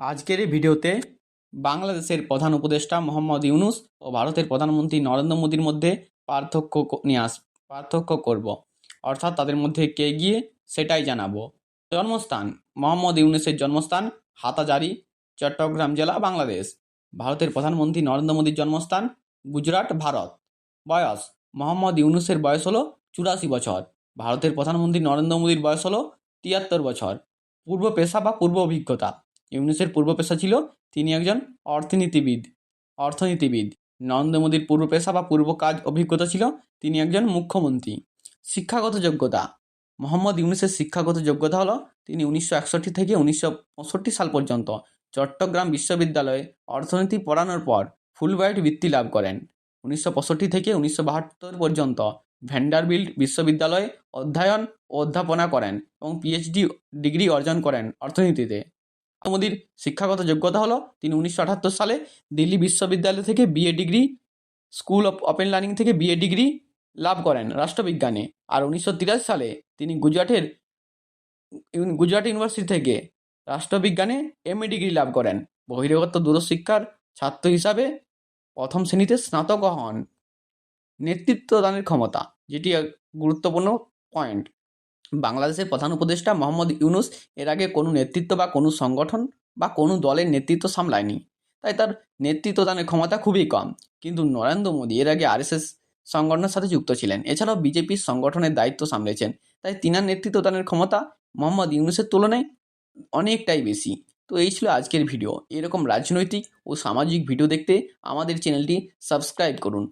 আজকের এই ভিডিওতে বাংলাদেশের প্রধান উপদেষ্টা মোহাম্মদ ইউনূস ও ভারতের প্রধানমন্ত্রী নরেন্দ্র মোদীর মধ্যে পার্থক্য করব, অর্থাৎ তাদের মধ্যে কে এগিয়ে সেটাই জানাবো। জন্মস্থান: মোহাম্মদ ইউনূসের জন্মস্থান হাটাজারি, চট্টগ্রাম জেলা, বাংলাদেশ। ভারতের প্রধানমন্ত্রী নরেন্দ্র মোদীর জন্মস্থান গুজরাট, ভারত। বয়স: মোহাম্মদ ইউনূসের বয়স হলো 84 বছর। ভারতের প্রধানমন্ত্রী নরেন্দ্র মোদীর বয়স হলো 73 বছর। পূর্ব পেশা বা পূর্ব অভিজ্ঞতা: ইউনূসের পূর্ব পেশা ছিল তিনি একজন অর্থনীতিবিদ। নরেন্দ্র মোদীর পূর্ব পেশা বা পূর্ব কাজ অভিজ্ঞতা ছিল তিনি একজন মুখ্যমন্ত্রী। শিক্ষাগত যোগ্যতা: মোহাম্মদ ইউনূসের শিক্ষাগত যোগ্যতা হলো তিনি 1961 থেকে 1965 সাল পর্যন্ত চট্টগ্রাম বিশ্ববিদ্যালয়ে অর্থনীতি পড়ানোর পর ফুলব্রাইট বৃত্তি লাভ করেন। 1965 থেকে 1972 পর্যন্ত ভ্যান্ডারবিল্ট বিশ্ববিদ্যালয়ে অধ্যয়ন ও অধ্যাপনা করেন এবং পিএইচডি ডিগ্রি অর্জন করেন অর্থনীতিতে। মোদীর শিক্ষাগত যোগ্যতা হলো তিনি 1978 সালে দিল্লি বিশ্ববিদ্যালয় থেকে BA degree, school of open learning থেকে বিএ ডিগ্রি লাভ করেন রাষ্ট্রবিজ্ঞানে। আর 1983 সালে তিনি গুজরাট ইউনিভার্সিটি থেকে রাষ্ট্রবিজ্ঞানে এমএ ডিগ্রি লাভ করেন। বহিরাগত দূরশিক্ষার ছাত্র হিসাবে প্রথম শ্রেণীতে স্নাতক হন। নেতৃত্ব দানের ক্ষমতা, যেটি এক গুরুত্বপূর্ণ পয়েন্ট। বাংলাদেশের প্রধান উপদেষ্টা মোহাম্মদ ইউনূস এর আগে কোনো নেতৃত্ব বা কোনো সংগঠন বা কোনো দলের নেতৃত্ব সামলায়নি, তাই তার নেতৃত্ব দানের ক্ষমতা খুবই কম। কিন্তু নরেন্দ্র মোদী এর আগে আরএসএস সংগঠনের সাথে যুক্ত ছিলেন, এছাড়াও বিজেপির সংগঠনের দায়িত্ব সামলেছেন, তাই তিনার নেতৃত্ব দানের ক্ষমতা মোহাম্মদ ইউনূসের তুলনায় অনেকটাই বেশি। তো এই ছিল আজকের ভিডিও। এরকম রাজনৈতিক ও সামাজিক ভিডিও দেখতে আমাদের চ্যানেলটি সাবস্ক্রাইব করুন।